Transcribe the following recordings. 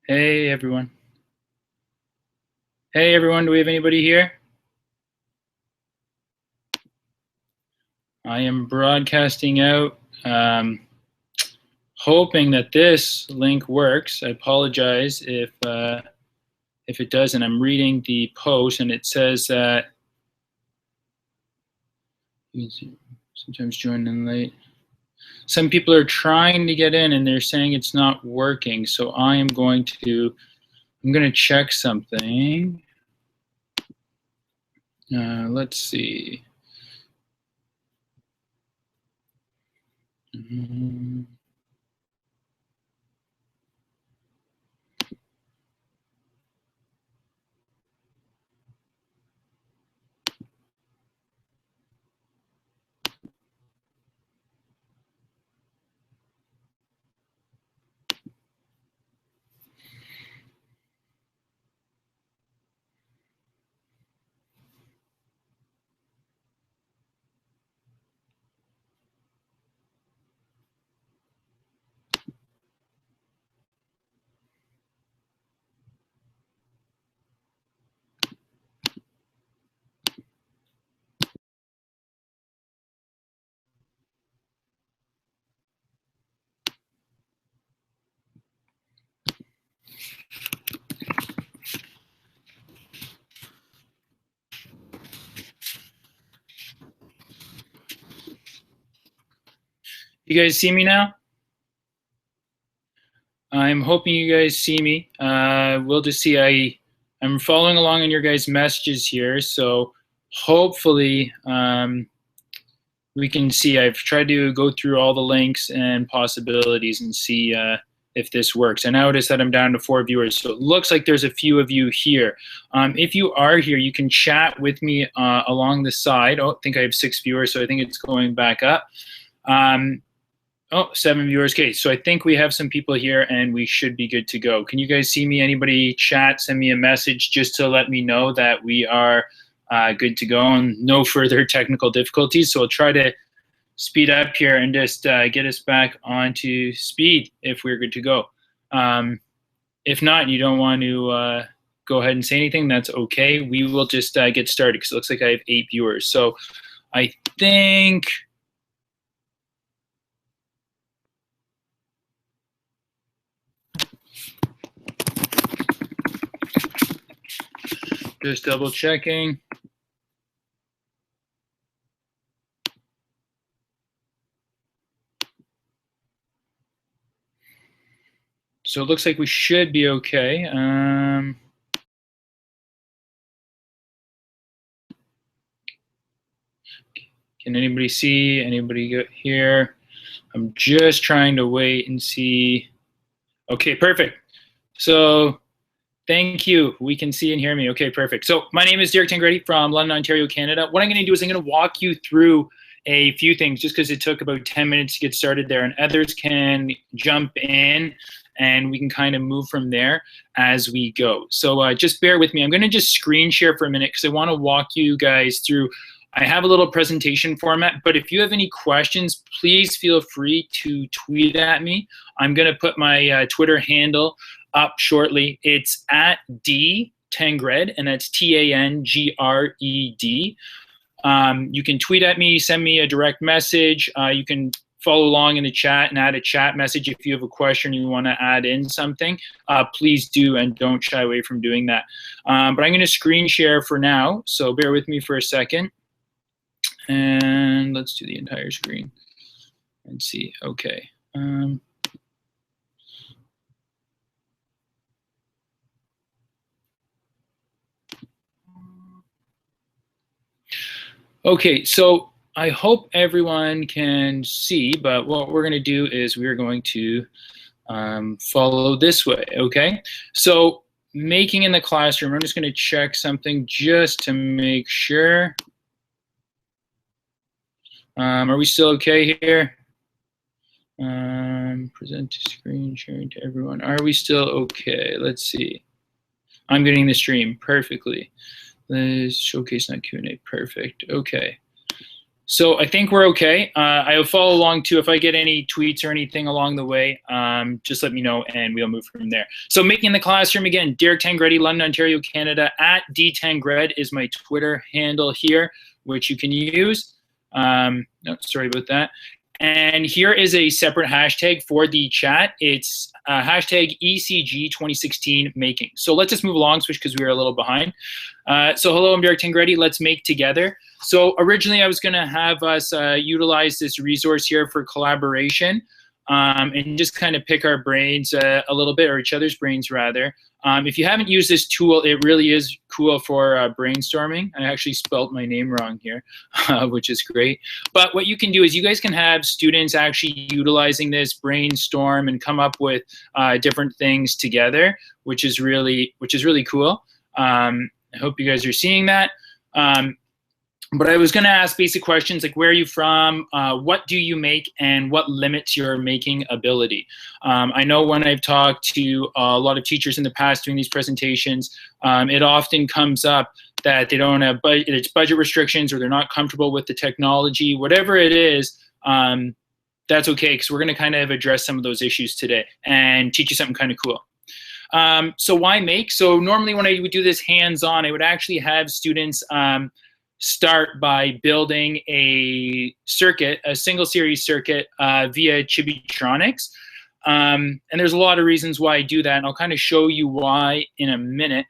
Hey everyone. Hey everyone, do we have anybody here? I am broadcasting out, hoping that this link works. I apologize if it doesn't. I'm reading the post and it says that you can sometimes join in late. Some people are trying to get in and they're saying it's not working. So I'm going to check something. Let's see. You guys see me now? I'm hoping you guys see me. We'll just see. I'm following along on your guys' messages here, so hopefully we can see. I've tried to go through all the links and possibilities and see if this works. I notice that I'm down to 4 viewers, so it looks like there's a few of you here. If you are here, you can chat with me along the side. Oh, I think I have 6 viewers, so I think it's going back up. Oh, 7 viewers. Okay, so I think we have some people here and we should be good to go. Can you guys see me? Anybody chat, send me a message just to let me know that we are good to go and no further technical difficulties. So I'll try to speed up here and just get us back onto speed if we're good to go. If not, you don't want to go ahead and say anything, that's okay. We will just get started because it looks like I have 8 viewers. So I think... Just double checking. So it looks like we should be okay. Can anybody see? Anybody go here? I'm just trying to wait and see. Okay, perfect. So thank you. We can see and hear me. Okay, perfect. So my name is Derek Tangredi from London, Ontario, Canada. What I'm going to do is I'm going to walk you through a few things just because it took about 10 minutes to get started there, and others can jump in and we can kind of move from there as we go. So just bear with me. I'm going to just screen share for a minute because I want to walk you guys through. I have a little presentation format, but if you have any questions, please feel free to tweet at me. I'm going to put my Twitter handle up shortly. It's at dtangred, and that's Tangred. You can tweet at me, send me a direct message. You can follow along in the chat and add a chat message if you have a question or you want to add in something. Please do, and don't shy away from doing that. But I'm going to screen share for now, so bear with me for a second. And let's do the entire screen and see. Okay. Okay, so I hope everyone can see, but what we're going to do is we're going to follow this way, okay? So making in the classroom, I'm just going to check something just to make sure. Are we still okay here? Present to screen, sharing to everyone. Are we still okay? Let's see. I'm getting the stream perfectly. Let's showcase, not Q&A. Perfect. Okay. So I think we're okay. I'll follow along too. If I get any tweets or anything along the way, just let me know and we'll move from there. So making the classroom again, Derek Tangretti, London, Ontario, Canada, at dtangred is my Twitter handle here, which you can use. No, sorry about that. And here is a separate hashtag for the chat. It's hashtag ECG 2016 making. So let's just move along, switch because we were a little behind. So hello, I'm Derek Tangretti. Let's make together. So originally I was going to have us utilize this resource here for collaboration and just kind of pick our brains a little bit, or each other's brains rather. If you haven't used this tool, it really is cool for brainstorming. I actually spelt my name wrong here, which is great. But what you can do is you guys can have students actually utilizing this, brainstorm, and come up with different things together, which is really cool. I hope you guys are seeing that. But I was going to ask basic questions like, where are you from, what do you make, and what limits your making ability? I know when I've talked to a lot of teachers in the past doing these presentations, it often comes up that they don't have it's budget restrictions, or they're not comfortable with the technology. Whatever it is, that's okay, because we're going to kind of address some of those issues today and teach you something kind of cool. So why make? So normally when I would do this hands-on, I would actually have students start by building a circuit, a single series circuit via Chibitronics. And there's a lot of reasons why I do that, and I'll kind of show you why in a minute.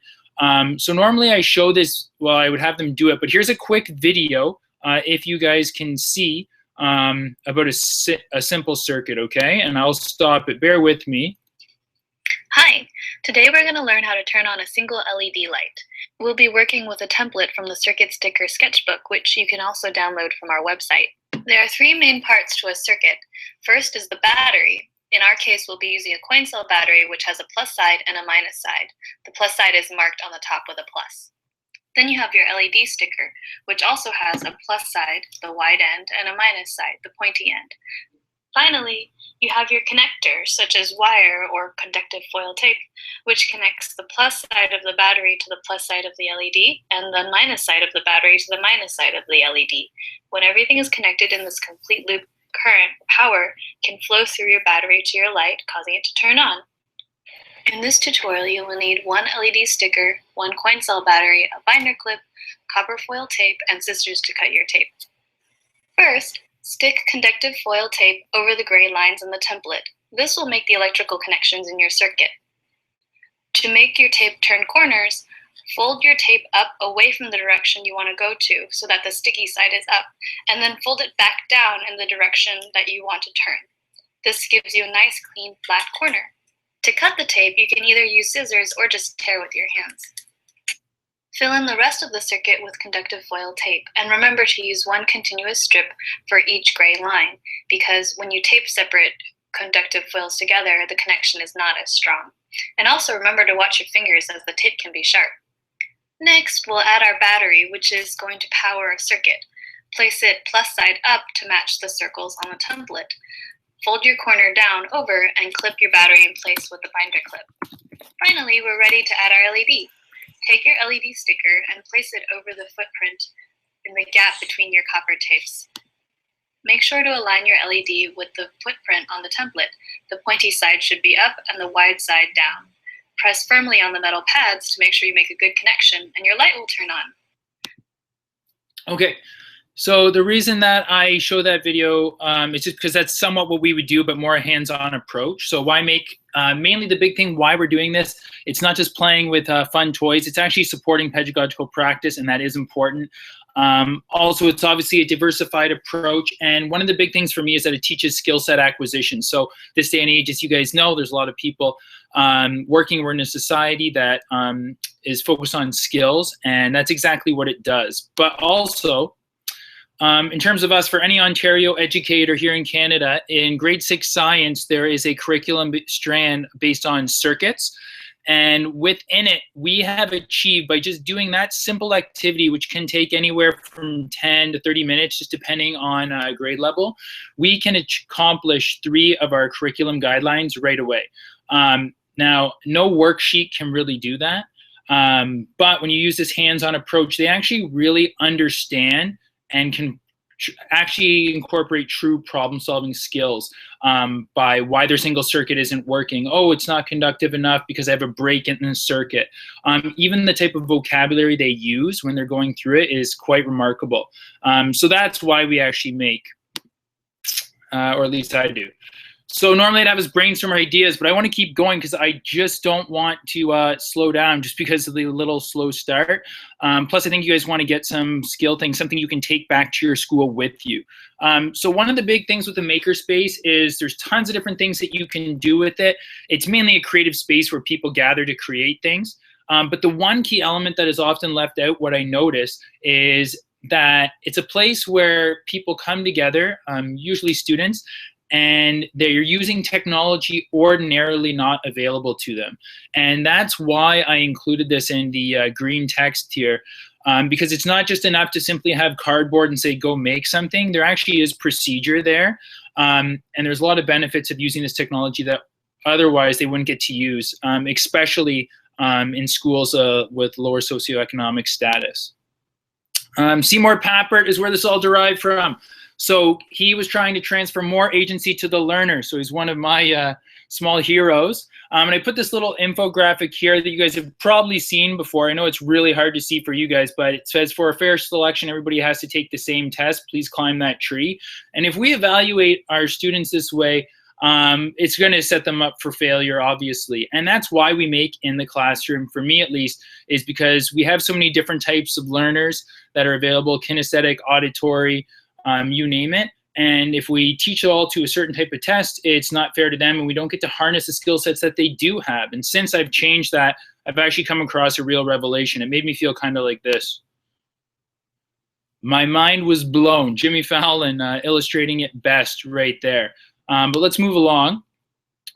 So normally I show this, well, I would have them do it, but here's a quick video if you guys can see about a simple circuit, okay? And I'll stop it, bear with me. Hi, today we're going to learn how to turn on a single LED light. We'll be working with a template from the Circuit Sticker Sketchbook, which you can also download from our website. There are three main parts to a circuit. First is the battery. In our case, we'll be using a coin cell battery, which has a plus side and a minus side. The plus side is marked on the top with a plus. Then you have your LED sticker, which also has a plus side, the wide end, and a minus side, the pointy end. Finally, you have your connector, such as wire or conductive foil tape, which connects the plus side of the battery to the plus side of the LED and the minus side of the battery to the minus side of the LED. When everything is connected in this complete loop, current, power can flow through your battery to your light, causing it to turn on. In this tutorial, you will need one LED sticker, one coin cell battery, a binder clip, copper foil tape, and scissors to cut your tape. First, stick conductive foil tape over the gray lines in the template. This will make the electrical connections in your circuit. To make your tape turn corners, fold your tape up away from the direction you want to go to so that the sticky side is up, and then fold it back down in the direction that you want to turn. This gives you a nice, clean, flat corner. To cut the tape, you can either use scissors or just tear with your hands. Fill in the rest of the circuit with conductive foil tape, and remember to use one continuous strip for each gray line, because when you tape separate conductive foils together, the connection is not as strong. And also remember to watch your fingers, as the tape can be sharp. Next, we'll add our battery, which is going to power a circuit. Place it plus side up to match the circles on the template. Fold your corner down over and clip your battery in place with the binder clip. Finally, we're ready to add our LED. Take your LED sticker and place it over the footprint in the gap between your copper tapes. Make sure to align your LED with the footprint on the template. The pointy side should be up and the wide side down. Press firmly on the metal pads to make sure you make a good connection, and your light will turn on. Okay, so the reason that I show that video is just because that's somewhat what we would do, but more a hands-on approach. So why make, mainly the big thing why we're doing this, it's not just playing with fun toys, it's actually supporting pedagogical practice, and that is important. Also, it's obviously a diversified approach, and one of the big things for me is that it teaches skill set acquisition. So this day and age, as you guys know, there's a lot of people working in a society that is focused on skills, and that's exactly what it does. But also, in terms of us, for any Ontario educator here in Canada, in grade 6 science, there is a curriculum strand based on circuits. And within it, we have achieved, by just doing that simple activity, which can take anywhere from 10 to 30 minutes, just depending on grade level, we can accomplish 3 of our curriculum guidelines right away. Now, no worksheet can really do that. But when you use this hands-on approach, they actually really understand and can actually incorporate true problem-solving skills by why their single circuit isn't working. Oh, it's not conductive enough because I have a break in the circuit. Even the type of vocabulary they use when they're going through it is quite remarkable. So that's why we actually make, or at least I do. So normally I'd have us brainstorm ideas, but I want to keep going because I just don't want to slow down just because of the little slow start. Plus, I think you guys want to get some skill things, something you can take back to your school with you. So one of the big things with the makerspace is there's tons of different things that you can do with it. It's mainly a creative space where people gather to create things. But the one key element that is often left out, what I notice, is that it's a place where people come together, usually students, and they're using technology ordinarily not available to them. And that's why I included this in the green text here, because it's not just enough to simply have cardboard and say, go make something. There actually is procedure there. And there's a lot of benefits of using this technology that otherwise they wouldn't get to use, especially in schools with lower socioeconomic status. Seymour Papert is where this all derived from. So he was trying to transfer more agency to the learner. So he's one of my small heroes. And I put this little infographic here that you guys have probably seen before. I know it's really hard to see for you guys, but it says for a fair selection, everybody has to take the same test. Please climb that tree. And if we evaluate our students this way, it's going to set them up for failure, obviously. And that's why we make in the classroom, for me at least, is because we have so many different types of learners that are available, kinesthetic, auditory, you name it. And if we teach it all to a certain type of test, it's not fair to them, and we don't get to harness the skill sets that they do have. And since I've changed that, I've actually come across a real revelation. It made me feel kind of like this. My mind was blown. Jimmy Fallon illustrating it best right there. But let's move along.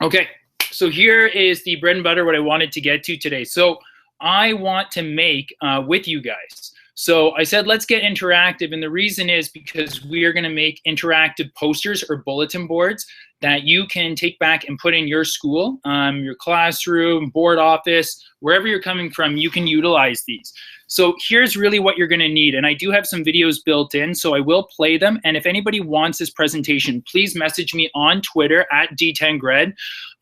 Okay, so here is the bread and butter, what I wanted to get to today. So I want to make with you guys. So I said, let's get interactive. And the reason is because we are going to make interactive posters or bulletin boards that you can take back and put in your school, your classroom, board office, wherever you're coming from, you can utilize these. So here's really what you're going to need. And I do have some videos built in, so I will play them. And if anybody wants this presentation, please message me on Twitter at D10Gred,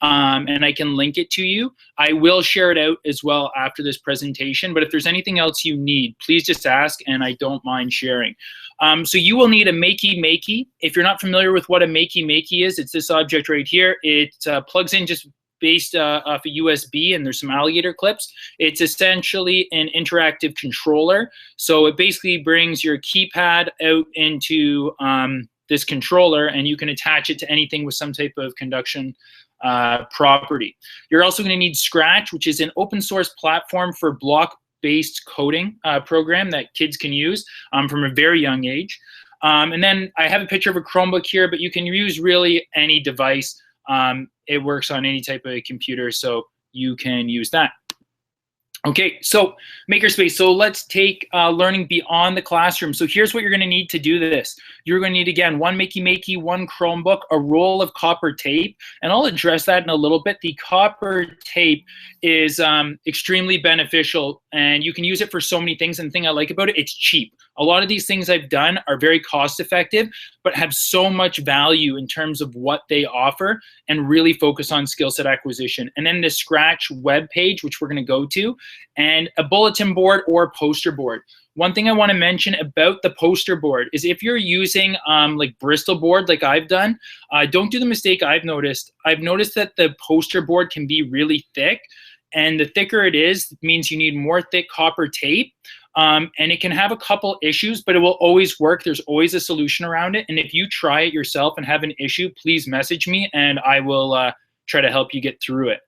and I can link it to you. I will share it out as well after this presentation. But if there's anything else you need, please just ask, and I don't mind sharing. So you will need a makey. If you're not familiar with what a makey is, it's this object right here. It plugs in just based off a USB, and there's some alligator clips. It's essentially an interactive controller. So it basically brings your keypad out into this controller, and you can attach it to anything with some type of conduction property. You're also going to need Scratch, which is an open source platform for block-based coding program that kids can use from a very young age. And then I have a picture of a Chromebook here, but you can use really any device. It works on any type of computer, so you can use that. Okay, so makerspace. So let's take learning beyond the classroom. So here's what you're going to need to do this. You're going to need, again, one makey, one Chromebook, a roll of copper tape, and I'll address that in a little bit. The copper tape is extremely beneficial, and you can use it for so many things. And the thing I like about it, it's cheap. A lot of these things I've done are very cost effective, but have so much value in terms of what they offer and really focus on skill set acquisition. And then the Scratch web page, which we're going to go to, and a bulletin board or poster board. One thing I want to mention about the poster board is if you're using like Bristol board like I've done, don't do the mistake I've noticed. I've noticed that the poster board can be really thick, and the thicker it is means you need more thick copper tape. And it can have a couple issues, but it will always work. There's always a solution around it. And if you try it yourself and have an issue, please message me and I will try to help you get through it.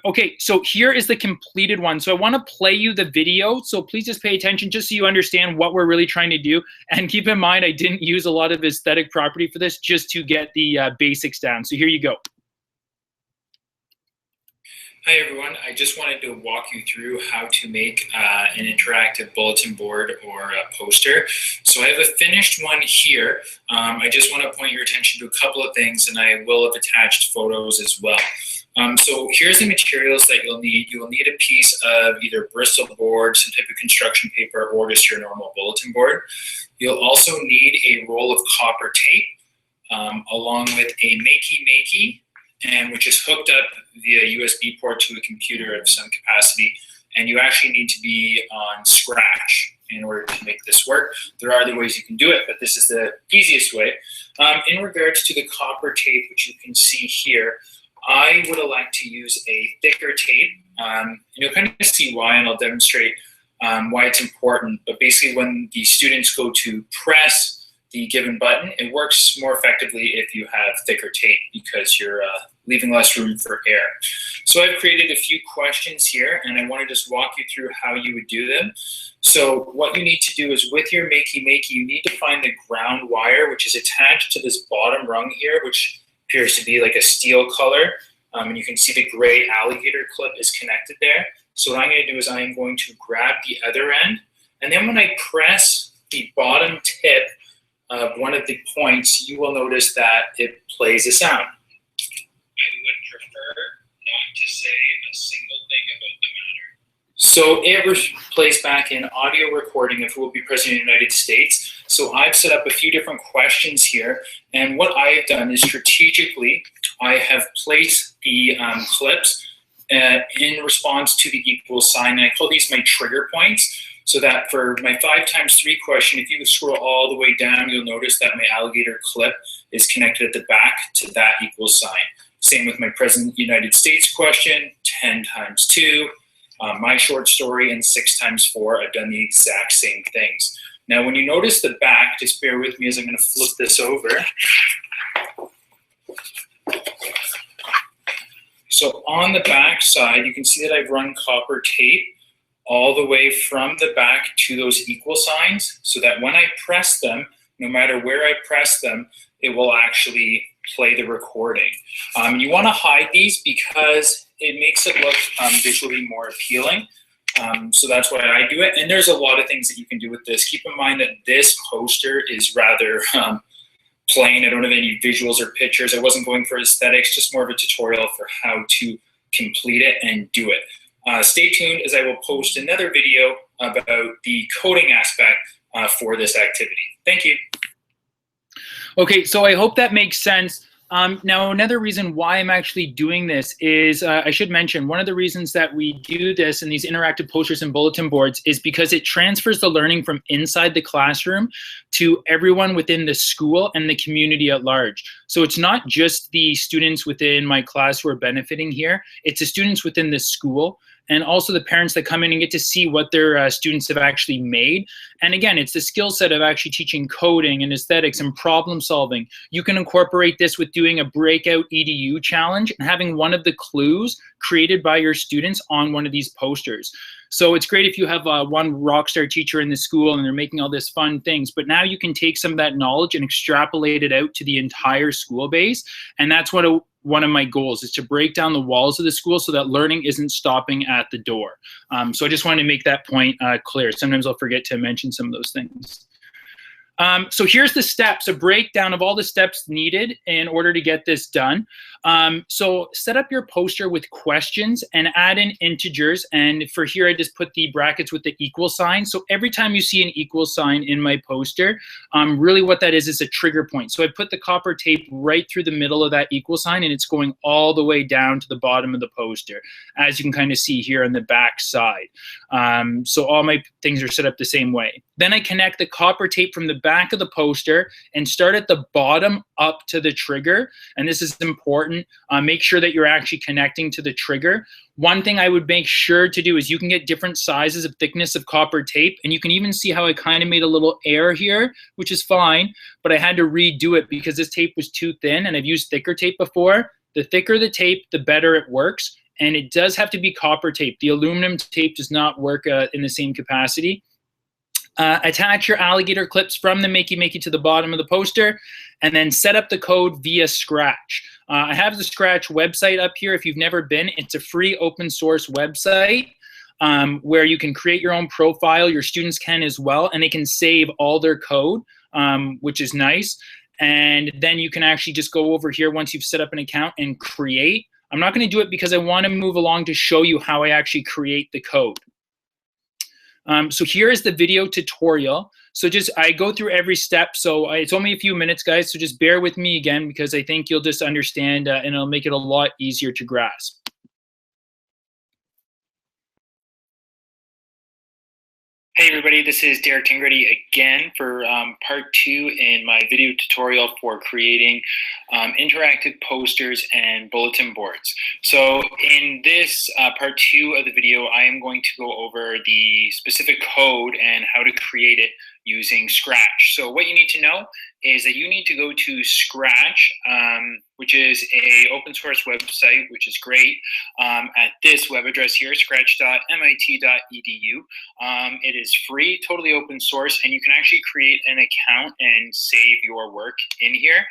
Okay, so here is the completed one. So I want to play you the video. So please just pay attention just so you understand what we're really trying to do. And keep in mind, I didn't use a lot of aesthetic property for this, just to get the basics down. So here you go. Hi everyone, I just wanted to walk you through how to make an interactive bulletin board or a poster. So I have a finished one here. I just want to point your attention to a couple of things, and I will have attached photos as well. So here's the materials that you'll need. You will need a piece of either Bristol board, some type of construction paper, or just your normal bulletin board. You'll also need a roll of copper tape, along with a makey, and which is hooked up via USB port to a computer of some capacity. And you actually need to be on Scratch in order to make this work. There are other ways you can do it, but this is the easiest way. In regards to the copper tape, which you can see here, I would elect to use a thicker tape. And you'll kind of see why, and I'll demonstrate why it's important. But basically, when the students go to press the given button, it works more effectively if you have thicker tape because you're leaving less room for air. So I've created a few questions here, and I want to just walk you through how you would do them. So what you need to do is with your makey, you need to find the ground wire, which is attached to this bottom rung here, which appears to be like a steel color. And you can see the gray alligator clip is connected there. So what I'm going to do is I am going to grab the other end, and then when I press the bottom tip of one of the points, you will notice that it plays a sound. I would prefer not to say a single thing about the matter. So it plays back in audio recording of who will be president of the United States. So I've set up a few different questions here, and what I have done is strategically, I have placed the clips in response to the equal sign, and I call these my trigger points. So that for my 5 times 3 question, if you scroll all the way down, you'll notice that my alligator clip is connected at the back to that equal sign. Same with my President of the United States question, 10 times 2, my short story, and 6 times 4, I've done the exact same things. Now, when you notice the back, just bear with me as I'm going to flip this over. So on the back side, you can see that I've run copper tape all the way from the back to those equal signs, so that when I press them, no matter where I press them, it will actually play the recording. You want to hide these because it makes it look visually more appealing. So that's why I do it. And there's a lot of things that you can do with this. Keep in mind that this poster is rather plain. I don't have any visuals or pictures. I wasn't going for aesthetics, just more of a tutorial for how to complete it and do it. Stay tuned as I will post another video about the coding aspect for this activity. Thank you. Okay, so I hope that makes sense. Now, another reason why I'm actually doing this is, I should mention, one of the reasons that we do this in these interactive posters and bulletin boards is because it transfers the learning from inside the classroom to everyone within the school and the community at large. So it's not just the students within my class who are benefiting here, it's the students within the school, and also the parents that come in and get to see what their students have actually made. And again, it's the skill set of actually teaching coding and aesthetics and problem solving. You can incorporate this with doing a breakout EDU challenge and having one of the clues created by your students on one of these posters. So it's great if you have one rock star teacher in the school and they're making all this fun things, but now you can take some of that knowledge and extrapolate it out to the entire school base. And that's what one of my goals is, to break down the walls of the school so that learning isn't stopping at the door. So I just wanted to make that point clear. Sometimes I'll forget to mention some of those things. So here's the steps, a breakdown of all the steps needed in order to get this done. So set up your poster with questions and add in integers. And for here, I just put the brackets with the equal sign. So every time you see an equal sign in my poster, really what that is a trigger point. So I put the copper tape right through the middle of that equal sign, and it's going all the way down to the bottom of the poster, as you can kind of see here on the back side. So all my things are set up the same way. Then I connect the copper tape from the back of the poster and start at the bottom up to the trigger. And this is important. Make sure that you're actually connecting to the trigger. One thing I would make sure to do is you can get different sizes of thickness of copper tape, and you can even see how I kind of made a little error here, which is fine, but I had to redo it because this tape was too thin, and I've used thicker tape before. The thicker the tape, the better it works, and it does have to be copper tape. The aluminum tape does not work in the same capacity. Attach your alligator clips from the makey to the bottom of the poster, and then set up the code via Scratch. I have the Scratch website up here. If you've never been, it's a free open source website where you can create your own profile. Your students can as well, and they can save all their code, which is nice. And then you can actually just go over here once you've set up an account and create. I'm not going to do it because I want to move along to show you how I actually create the code. So here is the video tutorial. So I go through every step. So it's only a few minutes, guys. So just bear with me again, because I think you'll just understand and it'll make it a lot easier to grasp. Hey everybody, this is Derek Tingretti again for part 2 in my video tutorial for creating interactive posters and bulletin boards. So in this part 2 of the video, I am going to go over the specific code and how to create it using Scratch. So what you need to know is that you need to go to Scratch, which is a open source website, which is great, at this web address here, scratch.mit.edu. It is free, totally open source, and you can actually create an account and save your work in here.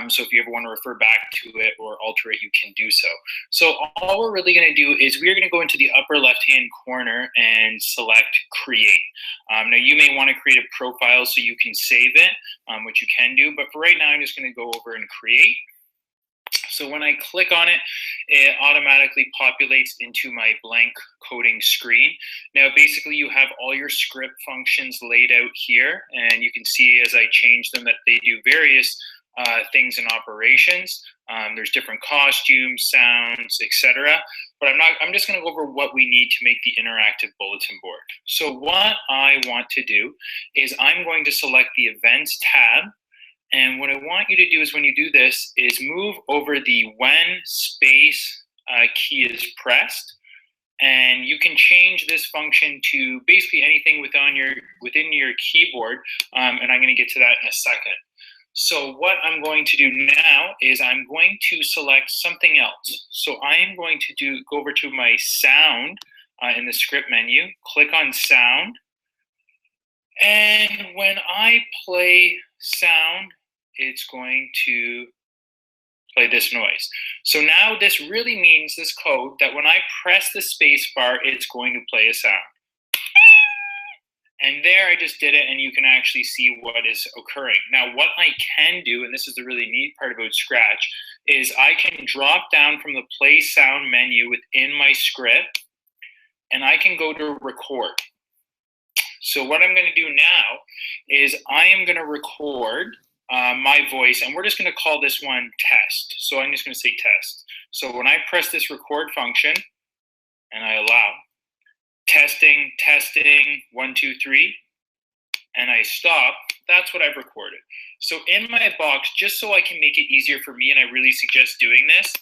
So if you ever want to refer back to it or alter it, you can do so. So all we're really going to do is we're going to go into the upper left-hand corner and select Create. Now you may want to create a profile so you can save it, which you can do, but for right now, I'm just going to go over and create. So when I click on it, it automatically populates into my blank coding screen. Now, basically, you have all your script functions laid out here, and you can see as I change them that they do various things and operations. There's different costumes, sounds, etc. But I'm just going to go over what we need to make the interactive bulletin board. So what I want to do is I'm going to select the Events tab. And what I want you to do is when you do this is move over the when space key is pressed. And you can change this function to basically anything within your keyboard. And I'm going to get to that in a second. So what I'm going to do now is I'm going to select something else. So I am going to go over to my sound in the script menu, click on sound. And when I play sound, it's going to play this noise. So now this really means, this code, that when I press the space bar, it's going to play a sound. And there I just did it, and you can actually see what is occurring. Now what I can do, and this is the really neat part about Scratch, is I can drop down from the play sound menu within my script, and I can go to record. So what I'm going to do now is I am going to record my voice, and we're just going to call this one test. So I'm just going to say test. So when I press this record function and I allow, testing, 1, 2, 3, and I stop, that's what I've recorded. So in my box, just so I can make it easier for me, and I really suggest doing this,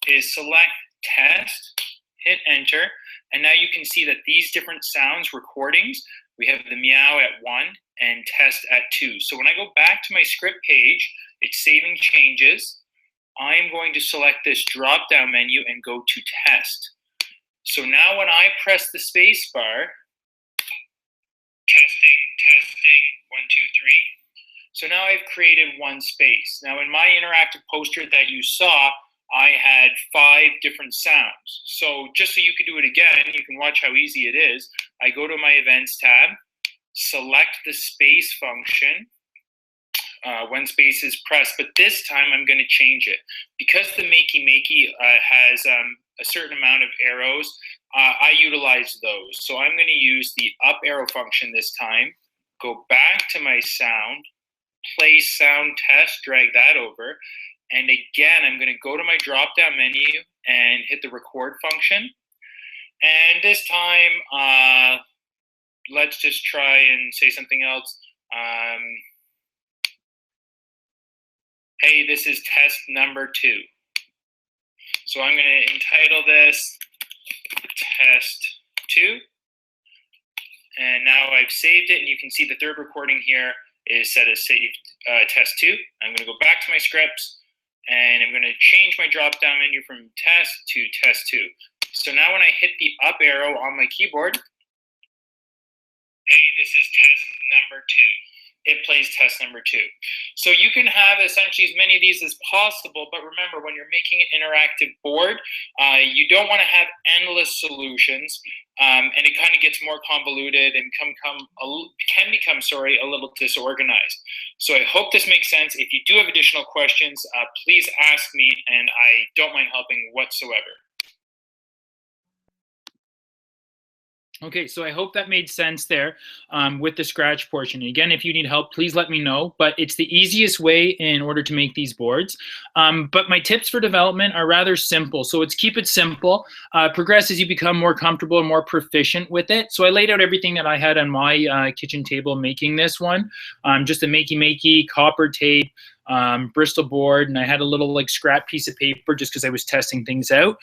is select test, hit enter, and now you can see that these different sounds recordings, we have the meow at 1 and test at 2. So when I go back to my script page, it's saving changes. I'm going to select this drop-down menu and go to test. So now when I press the space bar, testing, 1, 2, 3. So now I've created one space. Now in my interactive poster that you saw, I had 5 different sounds. So just so you could do it again, you can watch how easy it is. I go to my Events tab, select the space function when space is pressed, but this time I'm going to change it. Because the Makey has a certain amount of arrows, I utilize those. So I'm going to use the up arrow function this time, go back to my sound, play sound test, drag that over, and again, I'm going to go to my drop-down menu and hit the record function. And this time, let's just try and say something else. Hey, this is test number 2. So I'm going to entitle this test 2. And now I've saved it, and you can see the third recording here is set as saved test 2. I'm going to go back to my scripts, and I'm going to change my drop-down menu from test to test 2. So now when I hit the up arrow on my keyboard, hey, this is test number 2. It plays test number 2. So you can have essentially as many of these as possible, but remember, when you're making an interactive board, you don't want to have endless solutions. and it kind of gets more convoluted and can become a little disorganized. So I hope this makes sense. If you do have additional questions, please ask me, and I don't mind helping whatsoever. Okay, so I hope that made sense there with the scratch portion. Again, if you need help, please let me know, but it's the easiest way in order to make these boards. But my tips for development are rather simple. So it's keep it simple, progress as you become more comfortable and more proficient with it. So I laid out everything that I had on my kitchen table making this one, just a makey, copper tape, Bristol board, and I had a little like scrap piece of paper just because I was testing things out.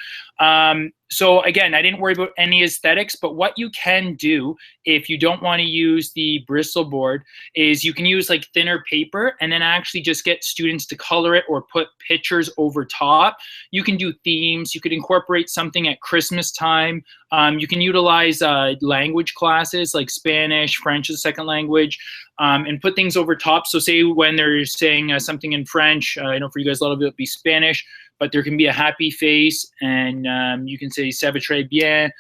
So again, I didn't worry about any aesthetics, but what you can do if you don't want to use the Bristol board is you can use like thinner paper and then actually just get students to color it or put pictures over top. You can do themes. You could incorporate something at Christmas time. You can utilize language classes like Spanish, French as a second language, and put things over top. So say when they're saying something in French, I know for you guys a lot of it will be Spanish, but there can be a happy face, and you can say "ça va très bien,"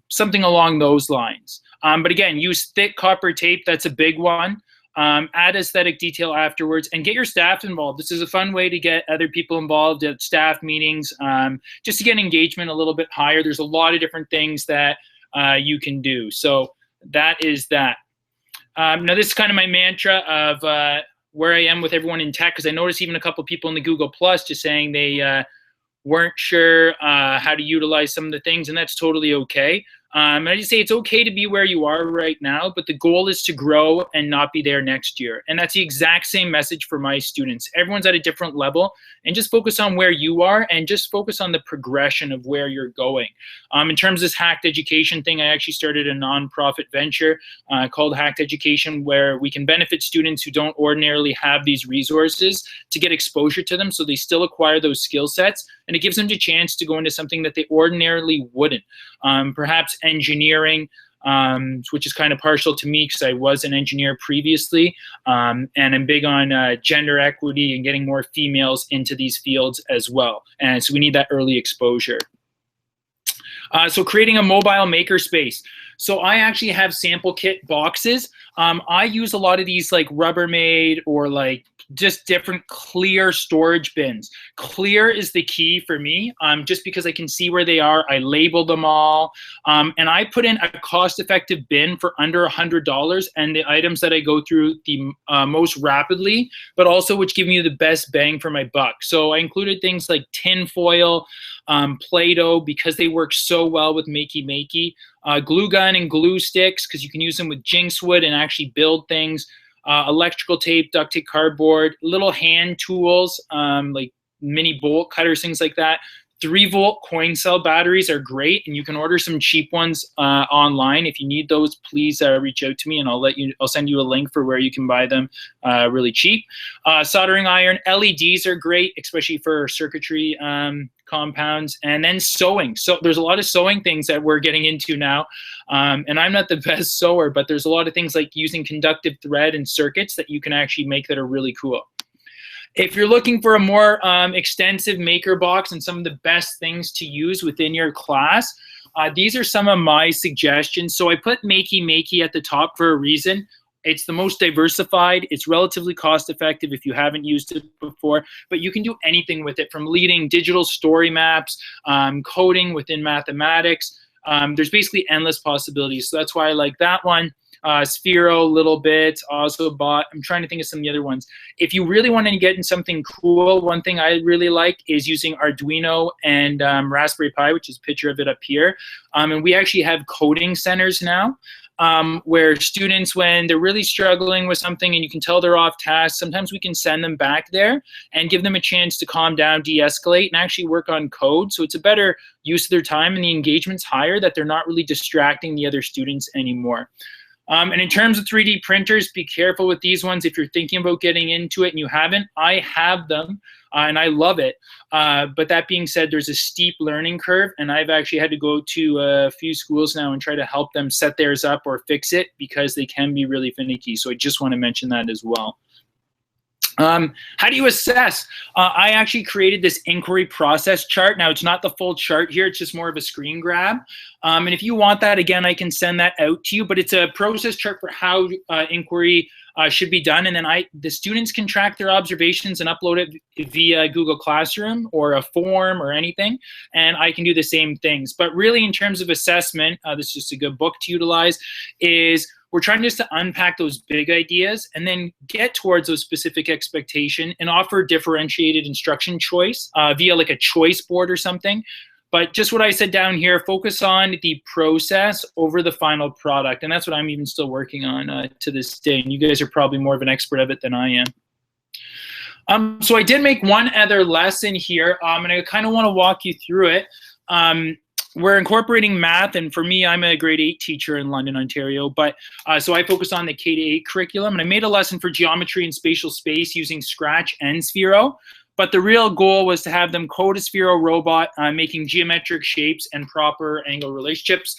something along those lines. But again, use thick copper tape. That's a big one. Add aesthetic detail afterwards, and get your staff involved. This is a fun way to get other people involved at staff meetings, just to get engagement a little bit higher. There's a lot of different things that you can do. So that is that. Now, this is kind of my mantra of where I am with everyone in tech, because I noticed even a couple people in the Google Plus just saying they weren't sure how to utilize some of the things, and that's totally okay. And I just say it's okay to be where you are right now, but the goal is to grow and not be there next year. And that's the exact same message for my students. Everyone's at a different level, and just focus on where you are and just focus on the progression of where you're going. In terms of this Hacked Education thing, I actually started a nonprofit venture called Hacked Education, where we can benefit students who don't ordinarily have these resources to get exposure to them so they still acquire those skill sets, and it gives them the chance to go into something that they ordinarily wouldn't. Perhaps engineering, which is kind of partial to me because I was an engineer previously, and I'm big on gender equity and getting more females into these fields as well. And so we need that early exposure. So creating a mobile makerspace. So I actually have sample kit boxes. I use a lot of these like Rubbermaid or like just different clear storage bins. Clear is the key for me, just because I can see where they are. I label them all, and I put in a cost-effective bin for under $100 and the items that I go through the most rapidly, but also which give me the best bang for my buck. So I included things like tin foil, Play-Doh, because they work so well with makey, glue gun and glue sticks, because you can use them with Jinx wood and actually build things, electrical tape, duct tape, cardboard, little hand tools, like mini bolt cutters, things like that. 3-volt coin cell batteries are great, and you can order some cheap ones online. If you need those, please reach out to me, and I'll send you a link for where you can buy them really cheap. Soldering iron, LEDs are great, especially for circuitry compounds, and then sewing. So there's a lot of sewing things that we're getting into now, and I'm not the best sewer, but there's a lot of things like using conductive thread and circuits that you can actually make that are really cool. If you're looking for a more extensive maker box and some of the best things to use within your class, these are some of my suggestions. So I put makey at the top for a reason. It's the most diversified. It's relatively cost effective if you haven't used it before, but you can do anything with it, from leading digital story maps, coding within mathematics. There's basically endless possibilities. So that's why I like that one. Sphero, a little bit, Ozobot. I'm trying to think of some of the other ones. If you really want to get in something cool, one thing I really like is using Arduino and Raspberry Pi, which is a picture of it up here. And we actually have coding centers now, where students, when they're really struggling with something and you can tell they're off task, sometimes we can send them back there and give them a chance to calm down, de-escalate, and actually work on code. So it's a better use of their time, and the engagement's higher, that they're not really distracting the other students anymore. And in terms of 3D printers, be careful with these ones if you're thinking about getting into it and you haven't. I have them, and I love it. But that being said, there's a steep learning curve, and I've actually had to go to a few schools now and try to help them set theirs up or fix it, because they can be really finicky. So I just want to mention that as well. How do you assess? I actually created this inquiry process chart. Now, it's not the full chart here. It's just more of a screen grab. And if you want that, again, I can send that out to you. But it's a process chart for how inquiry should be done. And then the students can track their observations and upload it via Google Classroom or a form or anything. And I can do the same things. But really, in terms of assessment, this is just a good book to utilize, is we're trying just to unpack those big ideas and then get towards those specific expectation and offer differentiated instruction choice via like a choice board or something. But just what I said down here, focus on the process over the final product. And that's what I'm even still working on to this day. And you guys are probably more of an expert of it than I am. So I did make one other lesson here, and I kind of want to walk you through it. We're incorporating math, and for me, I'm a grade 8 teacher in London, Ontario, but so I focus on the K-8 curriculum, and I made a lesson for geometry and spatial space using Scratch and Sphero. But the real goal was to have them code a Sphero robot, making geometric shapes and proper angle relationships,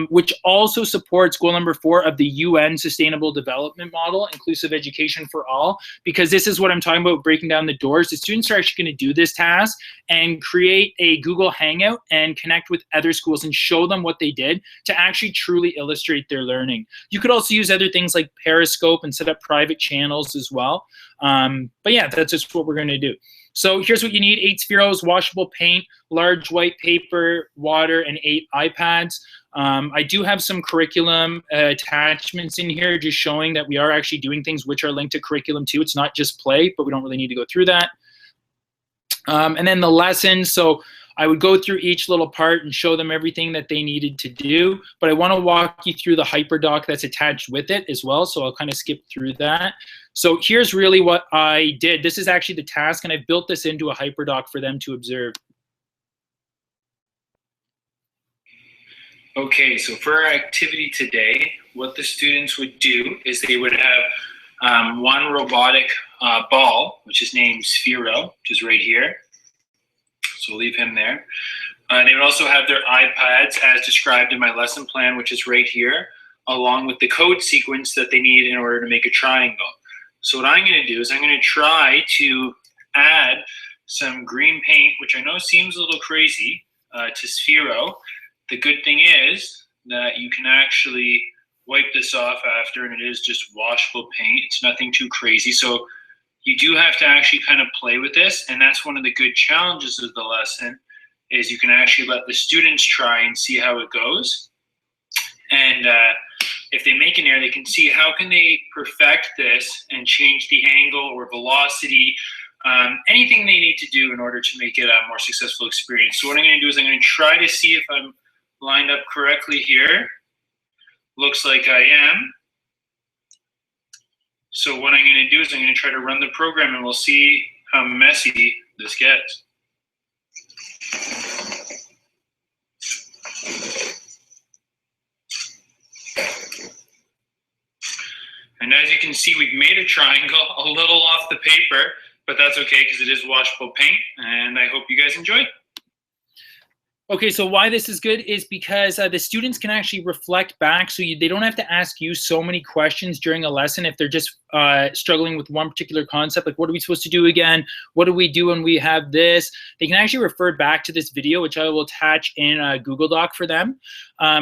which also supports goal number 4 of the UN Sustainable Development Model, inclusive education for all, because this is what I'm talking about, breaking down the doors. The students are actually going to do this task and create a Google Hangout and connect with other schools and show them what they did to actually truly illustrate their learning. You could also use other things like Periscope and set up private channels as well. But yeah, that's just what we're going to do. So here's what you need: 8 Spheros, washable paint, large white paper, water, and 8 iPads. I do have some curriculum attachments in here just showing that we are actually doing things which are linked to curriculum too. It's not just play, but we don't really need to go through that. And then the lessons. So I would go through each little part and show them everything that they needed to do. But I want to walk you through the hyperdoc that's attached with it as well. So I'll kind of skip through that. So here's really what I did. This is actually the task, and I've built this into a hyperdoc for them to observe. Okay, so for our activity today, what the students would do is they would have one robotic ball, which is named Sphero, which is right here. So we'll leave him there. They would also have their iPads as described in my lesson plan, which is right here, along with the code sequence that they need in order to make a triangle. So what I'm going to do is I'm going to try to add some green paint, which I know seems a little crazy, to Sphero. The good thing is that you can actually wipe this off after, and it is just washable paint. It's nothing too crazy. So you do have to actually kind of play with this, and that's one of the good challenges of the lesson, is you can actually let the students try and see how it goes. And if they make an error, they can see how can they perfect this and change the angle or velocity, anything they need to do in order to make it a more successful experience. So what I'm going to do is I'm going to try to see if I'm lined up correctly here. Looks like I am. So what I'm going to do is I'm going to try to run the program, and we'll see how messy this gets. And as you can see, we've made a triangle a little off the paper, but that's okay because it is washable paint, and I hope you guys enjoy. Okay, so why this is good is because the students can actually reflect back, so they don't have to ask you so many questions during a lesson if they're just struggling with one particular concept, like what are we supposed to do again? What do we do when we have this? They can actually refer back to this video, which I will attach in a Google Doc for them,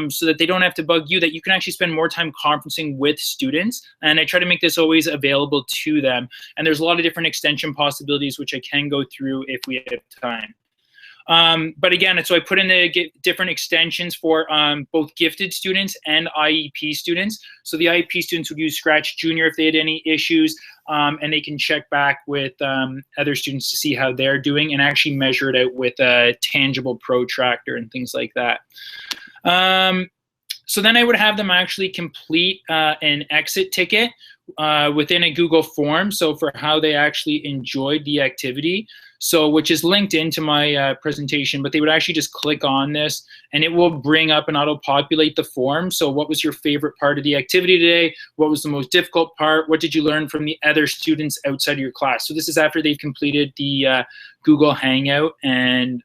so that they don't have to bug you, that you can actually spend more time conferencing with students. And I try to make this always available to them. And there's a lot of different extension possibilities, which I can go through if we have time. But again, so I put in the different extensions for both gifted students and IEP students. So the IEP students would use Scratch Junior if they had any issues, and they can check back with other students to see how they're doing and actually measure it out with a tangible protractor and things like that. So then I would have them actually complete an exit ticket within a Google form, so for how they actually enjoyed the activity, so which is linked into my presentation, but they would actually just click on this and it will bring up and auto-populate the form. So what was your favorite part of the activity today? What was the most difficult part? What did you learn from the other students outside of your class? So this is after they've completed the Google Hangout and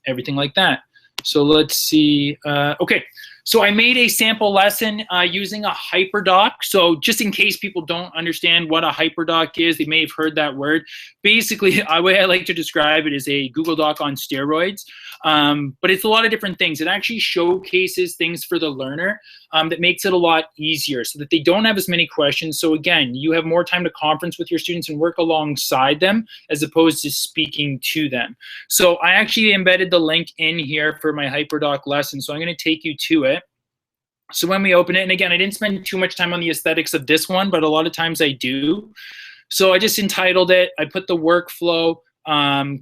everything like that. So let's see. Okay, So I made a sample lesson using a hyperdoc. So just in case people don't understand what a hyperdoc is, they may have heard that word. Basically, the way I like to describe it is a Google Doc on steroids. But it's a lot of different things. It actually showcases things for the learner that makes it a lot easier so that they don't have as many questions. So again, you have more time to conference with your students and work alongside them as opposed to speaking to them. So I actually embedded the link in here for my hyperdoc lesson. So I'm going to take you to it. So when we open it, and again, I didn't spend too much time on the aesthetics of this one, but a lot of times I do. So I just entitled it. I put the workflow,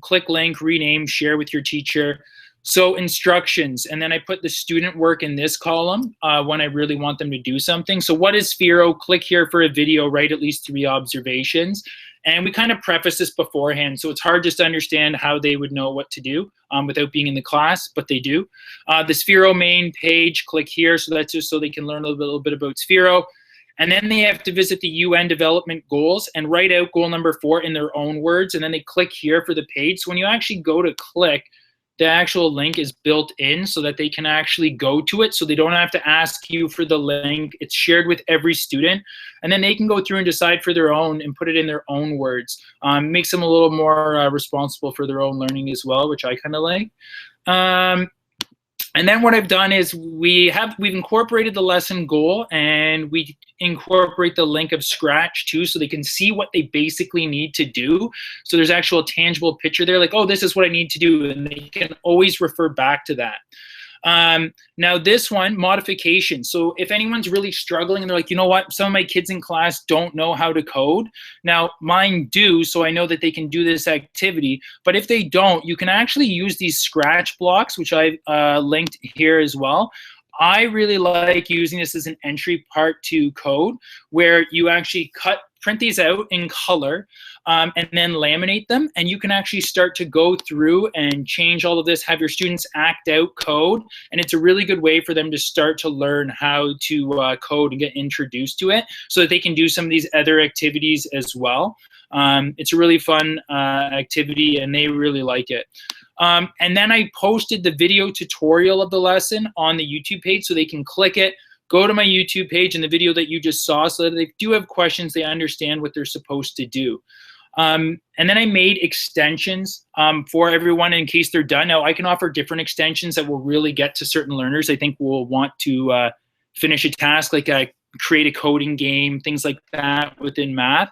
click link, rename, share with your teacher. So instructions, and then I put the student work in this column when I really want them to do something. So what is Sphero? Click here for a video, write at least 3 observations. And we kind of preface this beforehand, so it's hard just to understand how they would know what to do without being in the class, but they do. The Sphero main page, click here, so that's just so they can learn a little bit about Sphero. And then they have to visit the UN development goals and write out goal number 4 in their own words, and then they click here for the page. So when you actually go to click, the actual link is built in so that they can actually go to it, so they don't have to ask you for the link. It's shared with every student, and then they can go through and decide for their own and put it in their own words. Makes them a little more responsible for their own learning as well, which I kind of like. And then what I've done is we've incorporated the lesson goal, and we incorporate the link of Scratch too, so they can see what they basically need to do. So there's actual tangible picture there, like, oh, this is what I need to do, and they can always refer back to that. Now this one, modification. So if anyone's really struggling and they're like, you know what, some of my kids in class don't know how to code. Now mine do, so I know that they can do this activity. But if they don't, you can actually use these Scratch blocks, which I've linked here as well. I really like using this as an entry part to code, where you actually print these out in color, and then laminate them, and you can actually start to go through and change all of this, have your students act out code, and it's a really good way for them to start to learn how to code and get introduced to it so that they can do some of these other activities as well. It's a really fun activity, and they really like it. And then I posted the video tutorial of the lesson on the YouTube page, so they can click it, go to my YouTube page and the video that you just saw, so that they do have questions, they understand what they're supposed to do. And then I made extensions for everyone in case they're done. Now I can offer different extensions that will really get to certain learners. I think will want to finish a task, like create a coding game, things like that within math.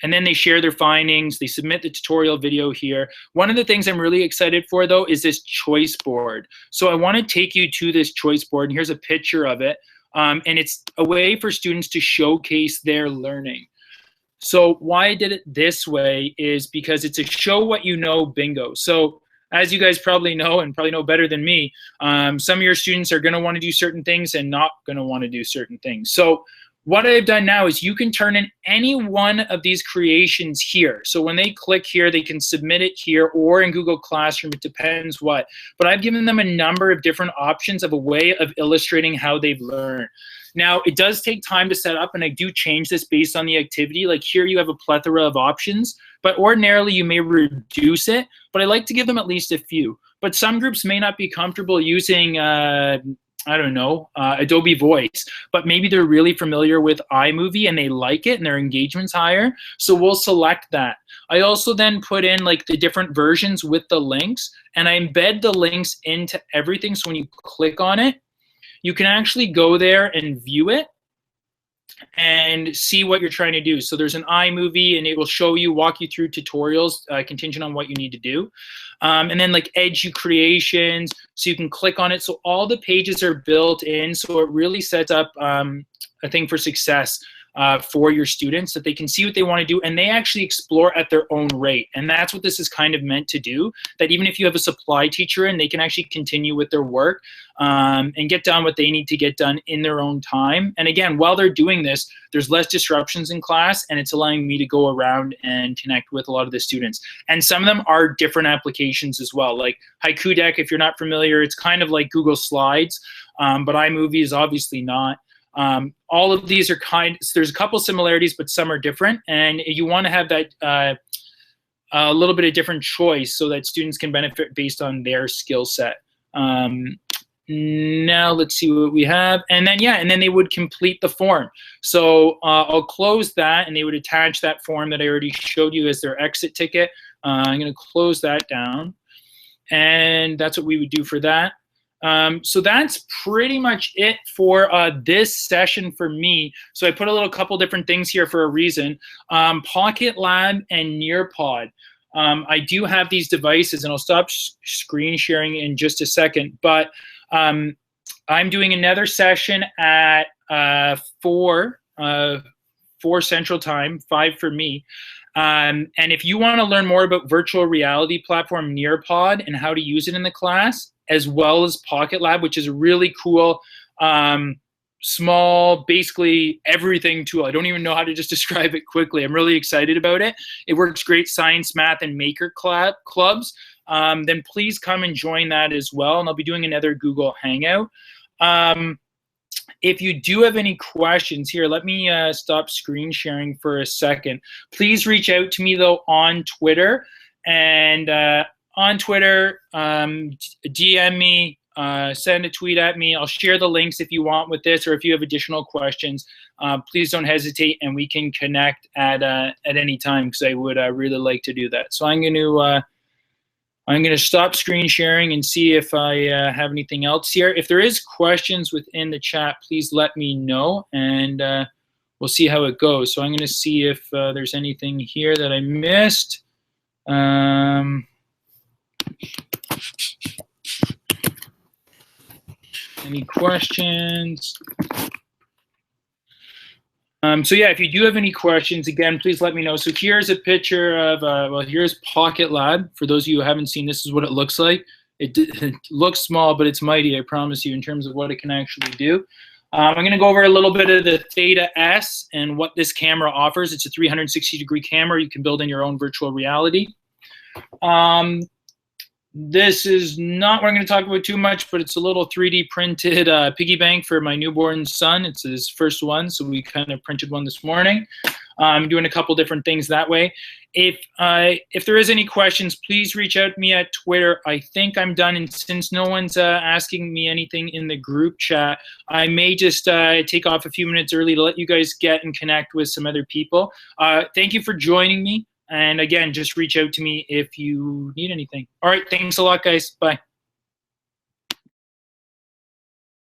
And then they share their findings, they submit the tutorial video here. One of the things I'm really excited for though is this choice board. So I want to take you to this choice board, and here's a picture of it. And it's a way for students to showcase their learning. So why I did it this way is because it's a show what you know bingo. So as you guys probably know, and probably know better than me, some of your students are going to want to do certain things and not going to want to do certain things. So what I've done now is you can turn in any one of these creations here. So when they click here, they can submit it here or in Google Classroom, it depends what. But I've given them a number of different options of a way of illustrating how they've learned. Now, it does take time to set up, and I do change this based on the activity. Like here you have a plethora of options, but ordinarily you may reduce it, but I like to give them at least a few. But some groups may not be comfortable using I don't know, Adobe Voice, but maybe they're really familiar with iMovie and they like it and their engagement's higher. So we'll select that. I also then put in like the different versions with the links, and I embed the links into everything. So when you click on it, you can actually go there and view it and see what you're trying to do. So there's an iMovie, and it will show you, walk you through tutorials contingent on what you need to do. And then like Edu creations, so you can click on it. So all the pages are built in, so it really sets up a thing for success for your students, that they can see what they want to do and they actually explore at their own rate. And that's what this is kind of meant to do, that even if you have a supply teacher in, they can actually continue with their work and get done what they need to get done in their own time. And again, while they're doing this, there's less disruptions in class, and it's allowing me to go around and connect with a lot of the students. And some of them are different applications as well. Like Haiku Deck, if you're not familiar, it's kind of like Google Slides, but iMovie is obviously not. All of these are there's a couple similarities, but some are different, and you want to have that a little bit of different choice so that students can benefit based on their skill set. now let's see what we have. And then, yeah, and then they would complete the form. So I'll close that, and they would attach that form that I already showed you as their exit ticket. I'm going to close that down. And that's what we would do for that. So that's pretty much it for this session for me. So I put a little couple different things here for a reason. Pocket Lab and Nearpod. I do have these devices, and I'll stop screen sharing in just a second, but I'm doing another session at 4 Central Time, 5 for me. And if you want to learn more about virtual reality platform Nearpod and how to use it in the class, as well as Pocket Lab, which is a really cool, small, basically everything tool. I don't even know how to just describe it quickly. I'm really excited about it. It works great science, math, and maker clubs. Then please come and join that as well. And I'll be doing another Google Hangout. If you do have any questions here, let me stop screen sharing for a second. Please reach out to me, though, on Twitter. And on Twitter, DM me, send a tweet at me. I'll share the links if you want with this, or if you have additional questions, please don't hesitate, and we can connect at any time, because I would really like to do that. So I'm going to stop screen sharing and see if I have anything else here. If there is questions within the chat, please let me know, and we'll see how it goes. So I'm going to see if there's anything here that I missed. Any questions? So yeah, if you do have any questions, again, please let me know. So here's a picture of, well, here's Pocket Lab. For those of you who haven't seen, this is what it looks like. It looks small, but it's mighty, I promise you, in terms of what it can actually do. I'm going to go over a little bit of the Theta S and what this camera offers. It's a 360-degree camera you can build in your own virtual reality. This is not what I'm going to talk about too much, but it's a little 3D printed piggy bank for my newborn son. It's his first one, so we kind of printed one this morning. I'm doing a couple different things that way. If there is any questions, please reach out to me at Twitter. I think I'm done, and since no one's asking me anything in the group chat, I may just take off a few minutes early to let you guys get and connect with some other people. Thank you for joining me. And again, just reach out to me if you need anything. All right, thanks a lot, guys. Bye.